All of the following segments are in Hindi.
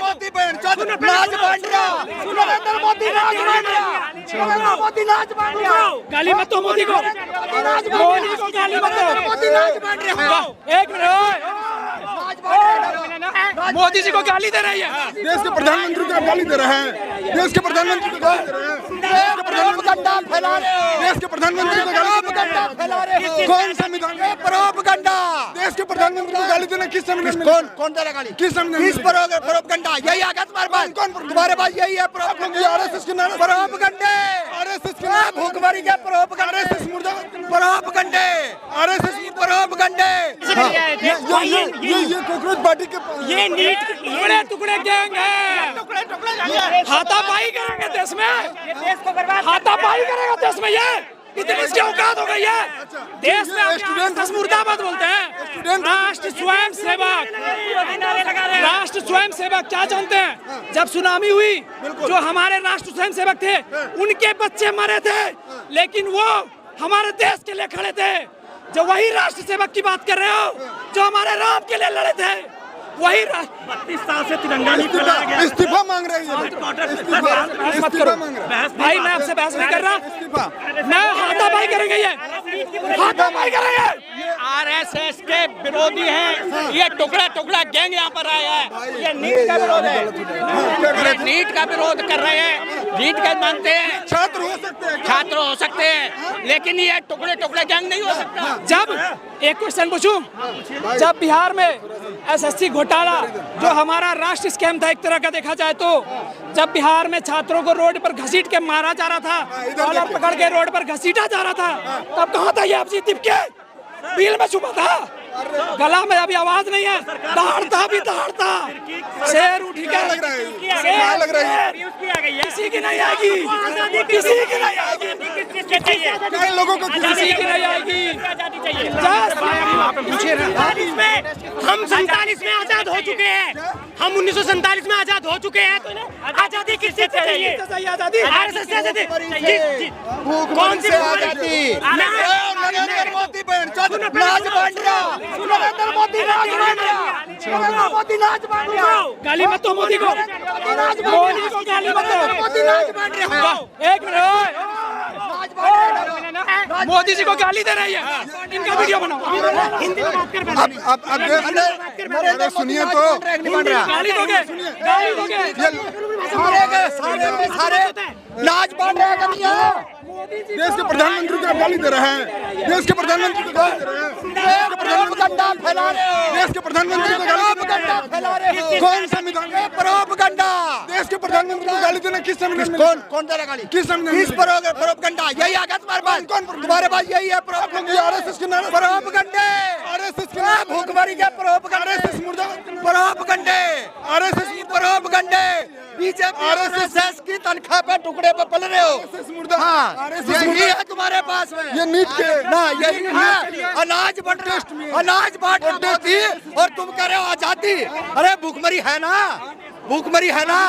मोदी बहन चोद नाच बांट रहा, नरेंद्र मोदी नाच बांट रहा, नरेंद्र मोदी नाच बांट रहा। गाली मत दो मोदी को, मोदी को गाली मत दो। मोदी नाच बांट रहा है। एक मिनट, मोदी जी को गाली दे रही है। देश के प्रधानमंत्री को गाली दे रहे हैं, देश के प्रधानमंत्री को गाली दे रहे हैं, प्रोपगंडा फैला रहे हो, देश के प्रधानमंत्री को गाली प्रोपगंडा फैला रहे हो। कौन संविधान में प्रोपगंडा देश के प्रधानमंत्री को गाली देना किस संविधान में? कौन दे रहा गाली? किस संविधान किस में? प्रोपगंडा? यही आ गया तुम्हारे पास? तुम्हारे पास यही है आरएसएस के नारे, प्रोपगंडे, आरएसएस के नारे, भूखमरी के प्रोपगंडे, आरएसएस मुर्दाबाद के नारे, प्रोपगंडे, आरएसएस प्रोपगंडे। ये कॉकरोच पार्टी के ये नीट टुकड़े टुकड़े गैंग है, हाथापाई करेंगे देश में, हाथापाई करेगा देश में। ये इतनी इसकी औकात हो गई है देश में। आरएसएस मुर्दाबाद बोलते हैं। राष्ट्र स्वयं सेवक, राष्ट्र स्वयं सेवक क्या जानते हैं? जब सुनामी हुई, जो हमारे राष्ट्र स्वयं सेवक थे उनके बच्चे मरे थे, लेकिन वो हमारे देश के लिए खड़े थे। जो वही राष्ट्र सेवक की बात कर रहे हो, जो हमारे राम के लिए लड़े थे, वही 32 साल से तिरंगा नहीं फहराया गया। इस्तीफा मांग रही है, इस्तीफा मांग रहा है भाई। मैं आपसे बहस नहीं कर रहा, मैं हाथापाई करेंगे, ये हाथापाई करेंगे। आरएसएस के विरोधी हैं, ये टुकड़ा टुकड़ा गैंग यहाँ पर आया है। ये नीट का विरोध है, ये नीट का विरोध कर रहे हैं। नीट का मानते हैं, छात्र हो सकते हैं, छात्र हो सकते हैं, लेकिन ये टुकड़े टुकड़े गैंग नहीं हो सकता। जब एक क्वेश्चन पूछूं, जब बिहार में एसएससी घोटाला जो हमारा राष्ट्र स्कैम था एक तरह का देखा जाए तो, जब बिहार में छात्रों को रोड पर घसीट के मारा जा रहा था, कॉलर पकड़ के रोड पर घसीटा जा रहा था, तब कहाँ था ये अभिजीत तिपके? बिल में छुपा था, गला में अभी आवाज नहीं है, दहाड़ता भी दहाड़ता, शेर उठ गया, लग रहा है किसी की नहीं आएगी, किसी की नहीं आएगी, कई लोगों को किसी की नहीं आएगी। हम 47 में आजाद हो चुके हैं, हम 1947 में आजाद हो चुके हैं, तो आजादी किससे चाहिए? आजादी आरएसएस से आजादी। कौन सी आजादी? नरेंद्र मोदी बहन चोद नाच बांट रहा, नरेंद्र मोदी नाच बांट रहा, नरेंद्र मोदी नाच बांट रहा। गाली मत दो मोदी को, मोदी को गाली मत दो। मोदी नाच बांट रहा है। एक मिनट, मोदी जी को गाली दे रही है, इनका वीडियो बनाओ, हिंदी में बात कर। अब सुनिए तो, गाली दोगे, गाली दोगे। सारे नाच बांट रहे हैं। देश के प्रधानमंत्री को गाली दे रहे हैं, देश के प्रधानमंत्री को गाली दे रहे हैं, प्रोपगंडा फैला रहे हो, देश के प्रधानमंत्री को गाली प्रोपगंडा फैला रहे हो। कौन संविधान में? प्रोपगंडा देश के प्रधानमंत्री को गाली देना किस संविधान में? कौन दे रहा गाली? किस संविधान में? किस प्रोपगंडा? यही आ गया तुम्हारे पास? तुम्हारे पास यही है आरएसएस के नारे, प्रोपगंडे, आरएसएस के नारे, भूखमरी के प्रोपगंडे, आरएसएस मुर्दाबाद के नारे, प्रोपगंडे, आरएसएस प्रोपगंडे। बीजेपी आरएसएस की तनख्वाह पे टुकड़े पे पल रहे हो। हाँ, यही है तुम्हारे पास में। ये नीट के ना यही है, अनाज बंट अनाज बांट रही थी और तुम कह रहे हो आजादी। अरे भूखमरी है ना, भूखमरी है ना,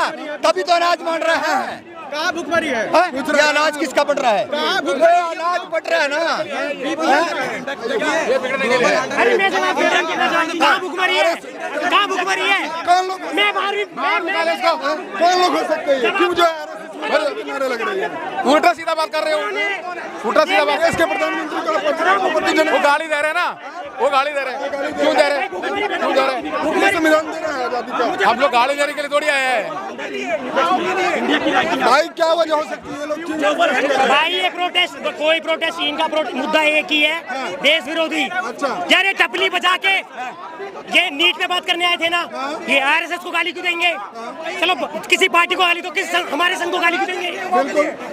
तभी तो अनाज बांट रहे हैं। कहाँ भुखमरी है? ये अनाज किसका बट रहा है? अनाज बट रहा है ना। कहाँ भुखमरी है? कहाँ भुखमरी है? मैं बाहर कौन लोग हो सकते हैं? क्यों जो नारे लग रही है? उल्टा सीधा बात कर रहे हो, उल्टा सीधा बात। देश के प्रधानमंत्री को वो गाली दे रहे हैं ना, वो गाली दे रहे हैं। क्यों दे रहे हैं? क्यों दे रहे हैं? संविधान दे रहा है आजादी का। हम लोग गाली देने के लिए थोड़ी आए हैं। भाई क्या वजह हो सकती है? लोग क्यों? भाई ये प्रोटेस्ट, कोई प्रोटेस्ट, इनका मुद्दा एक ही है, देश विरोधी। यार ये टपली बजा के ये नीट पे बात करने आए थे ना, ये आरएसएस को गाली क्यों देंगे? चलो किसी पार्टी को गाली, तो किस हमारे संघ को गाली क्यों देंगे?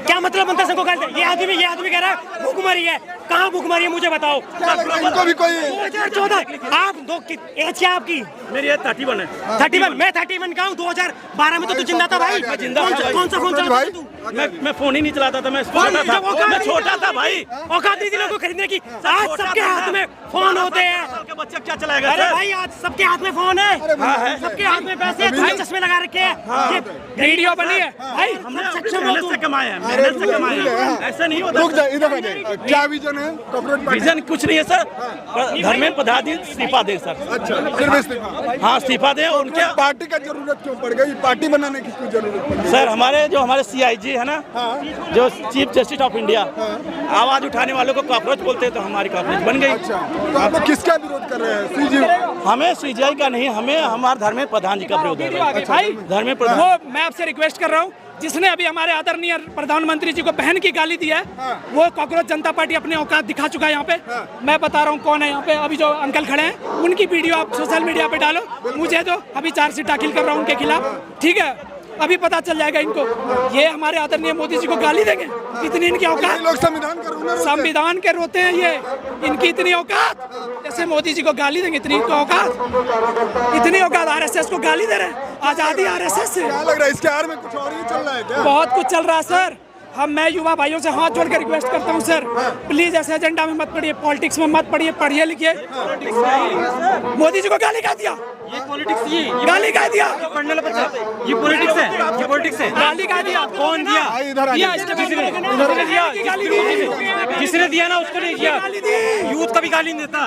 क्या मतलब बनता संघ को गाली? ये आदमी कह रहा है भूखमरी है। कहाँ भूखमरी है मुझे बताओ। इनको भी कोई 2014 आप दो एज क्या आपकी? मेरी 31 है। 31, मैं 31 का हूँ। 2012 में तो तू जिंदा था भाई। कौन सा भाई मैं फोन ही नहीं चलाता था, मैं छोटा था भाई। औकात नहीं थी लोगों को खरीदने की। आज सबके हाथ में फोन होते हैं। का बच्चा क्या चलाएगा? अरे भाई आज सबके हाथ में फोन है, सबके हाथ में पैसे हैं, भाई चश्मे लगा रखे हैं। ये वीडियो बनी है भाई, हमने मेहनत से कमाया है, मेहनत से कमाया है, ऐसा नहीं होता। रुक जाए, इधर आ जाए। क्या विजन है कॉकरोच पार्टी? विजन कुछ नहीं है सर, धर्मेंद्र प्रधान इस्तीफा दे सर। अच्छा, सिर्फ इस्तीफा? हाँ इस्तीफा दे। उनके पार्टी का जरूरत क्यों पड़ गई? पार्टी बनाने की क्यों जरूरत पड़ी? सर हमारे CIG है ना, जो चीफ जस्टिस ऑफ इंडिया, आवाज उठाने वालों को कॉकरोच बोलते हैं, तो हमारी कॉकरोच बन गई। अच्छा, तो आप लोग किसका विरोध कर रहे हैं? CG? हमें CGI का नहीं, हमें हमारे धर्मेंद्र प्रधान जी का विरोध है भाई। धर्मेंद्र प्रधान, वो मैं आपसे रिक्वेस्ट कर रहा हूँ, जिसने अभी हमारे आदरणीय प्रधानमंत्री जी को बहन की गाली दी है, वो कॉकरोच जनता पार्टी अपने औकात दिखा चुका है यहाँ पे। मैं बता रहा हूँ कौन है यहाँ पे। अभी जो अंकल खड़े हैं, उनकी वीडियो आप सोशल मीडिया पे डालो, मुझे दो, अभी चार्जशीट दाखिल कर रहा हूँ उनके खिलाफ, ठीक है? अभी पता चल जाएगा इनको। ये हमारे आदरणीय मोदी जी को गाली देंगे, इतनी इनकी औकात। लोग संविधान का रोना रोते हैं। संविधान के रोते हैं ये, इनकी इतनी औकात, जैसे मोदी जी को गाली देंगे, इतनी औकात, इतनी औकात। RSS को गाली दे रहे हैं, आजादी RSS से। क्या लग रहा है इसके आड़ में कुछ और ही चल रहा है क्या? बहुत कुछ चल रहा है सर। मैं युवा भाइयों से हाथ जोड़ कर रिक्वेस्ट करता हूं सर, प्लीज ऐसे एजेंडा में मत पढ़िए, पॉलिटिक्स में मत पढ़िए, पढ़िए लिखिए। मोदी जी को गाली कह दिया, ये पॉलिटिक्स, ये गाली कह दिया, पढ़ने वाला बच्चा, ये पॉलिटिक्स है, ये पॉलिटिक्स है। गाली कह दिया। कौन दिया? इधर दिया, गाली दी, जिसने दिया ना उसको नहीं दिया। यूथ का भी गाली नहीं देता।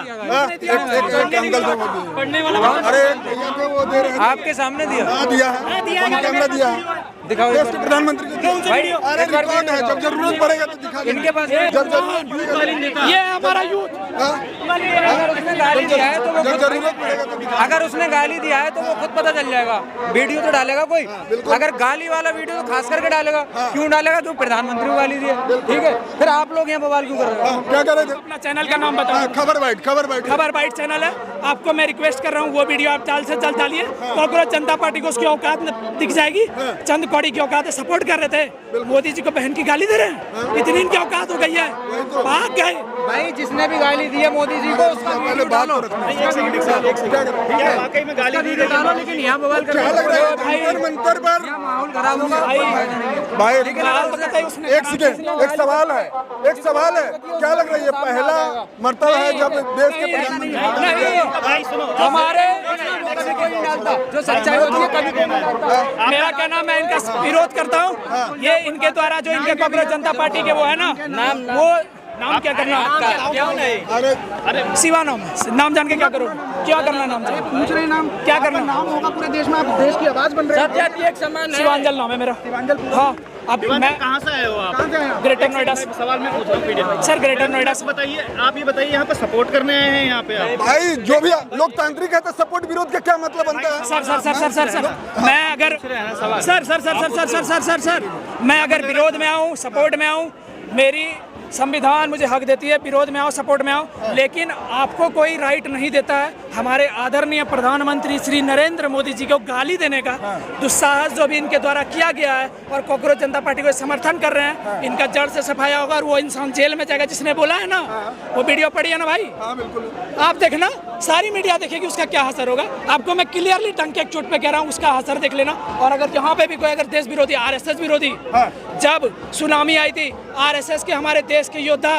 एक अंकल से वो दिए। पढ़ने वाला, अरे भैया को वो दे रहे हैं। आपके सामने दिया? हाँ दिया है, कैमरा दिया है। दिखाओ देश के प्रधानमंत्री को दिया। भाई, अरे रिकॉर्ड है, जब जरूरत पड़ेगा तो दिखा देंगे। इनके पास जब जरूरत पड़ेगा। ये है हमारा यूथ। अगर उसने गाली दिया है तो वो जब जरूरत पड़ेगा तो दिखा। अगर उसने गाली दिया है तो वो खुद पता चल जाएगा। वीडियो तो डालेगा कोई, अगर गाली वाला वीडियो तो खास करके डालेगा। क्यों डालेगा? तो प्रधानमंत्री को गाली दिया, ठीक है? फिर आप लोग यहाँ बवाल क्यों कर रहे हो? क्या कर रहे थे? अपना चैनल का नाम बताओ। खबर बाइट, खबर बाइट। खबर बाइट चैनल है, आपको मैं रिक्वेस्ट कर रहा हूँ, वो वीडियो आप जल्द से जल्द डालिए। कॉकरोच जनता पार्टी को उसकी औकात दिख जाएगी। चंद कौड़ी की औकात है, सपोर्ट कर रहे थे, मोदी जी को बहन की गाली दे रहे हैं, इतनी इनकी औकात हो गई है, भाग गए। भाई जिसने भी गाली दी है मोदी जी को उसका वीडियो डालो। वाकई में गाली दी डालो, लेकिन यहाँ बवाल कर क्या लग रहा है जंतर मंतर पर? माहौल खराब होगा भाई एक सेकंड, एक सवाल है, एक सवाल है। क्या लग रहा है ये पहला मर्तबा है जब देश के प्रधानमंत्री हमारे जो सच्चाई होती है कभी कोई नहीं डालता। मेरा कहना, मैं इनका विरोध करता हूँ। ये इनके द्वारा जो इनके कॉकरोच जनता पार्टी के वो है ना, वो नाम क्या करना अरे शिवा नाम है, नाम जान के क्या करो, क्या करना नाम जान, पूछ रहे नाम, क्या करना नाम होगा पूरे देश में, आप देश की आवाज बन रहे हैं। एक समान शिवांजल नाम है मेरा। हाँ, अभी मैं कहाँ से आए हो आप? ग्रेटर नोएडा से। सवाल मैं पूछ रहा हूँ पीडिया सर, ग्रेटर नोएडा से। बताइए, आप ये बताइए, यहाँ पे सपोर्ट करने आए हैं यहाँ पे आप? भाई जो भी लोकतांत्रिक है तो सपोर्ट विरोध का क्या मतलब बनता है? Sir sir sir sir sir sir मैं अगर sir sir sir sir sir sir sir sir मैं अगर विरोध में आऊँ, सपोर्ट में आऊँ, मेरी संविधान मुझे हक देती है, विरोध में आओ, सपोर्ट में आओ, लेकिन आपको कोई राइट नहीं देता है हमारे आदरणीय प्रधानमंत्री श्री नरेंद्र मोदी जी को गाली देने का। दुस्साहस जो भी इनके द्वारा किया गया है और कॉकरोच जनता पार्टी को समर्थन कर रहे हैं, इनका जड़ से सफाया होगा और वो इंसान जेल में जाएगा जिसने बोला है ना। वो वीडियो पड़ी है ना भाई, आप देखना, सारी मीडिया देखेगी, उसका क्या असर होगा। आपको मैं क्लियरली टंग के एक चोट पे कह रहा हूँ, उसका असर देख लेना। और अगर यहाँ पे भी कोई अगर देश विरोधी, RSS विरोधी, जब सुनामी आई थी, RSS के हमारे देश के योद्धा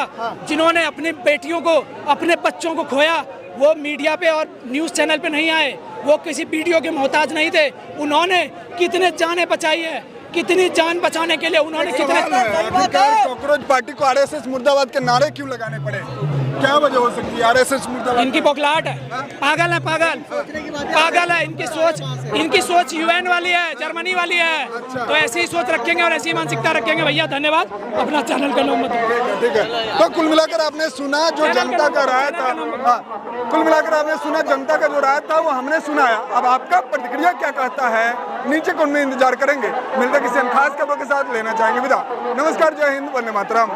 जिन्होंने अपनी बेटियों को, अपने बच्चों को खोया, वो मीडिया पे और न्यूज़ चैनल पे नहीं आए, वो किसी वीडियो के मोहताज नहीं थे। उन्होंने कितने जानें बचाई है, कितनी जान बचाने के लिए उन्होंने कितने। कॉकरोच पार्टी को RSS मुर्दाबाद के नारे क्यों लगाने पड़े? क्या वजह हो सकती है RSS मुर्दाबाद? इनकी बौखलाहट है, पागल है, पागल है। इनकी सोच UN वाली है, जर्मनी वाली है। तो ऐसी ही सोच रखेंगे और ऐसी मानसिकता रखेंगे। भैया धन्यवाद, अपना चैनल का नाम बताओ। ठीक है, तो कुल मिलाकर आपने सुना जो जनता का राय था, कुल मिलाकर आपने सुना जनता का जो राय था वो हमने सुनाया। अब आपका प्रतिक्रिया क्या कहता है नीचे कमेंट में इंतजार करेंगे। मिलते किसी खास खबरों के साथ, लेना चाहेंगे विदा। नमस्कार, जय हिंद, वंदे मातरम।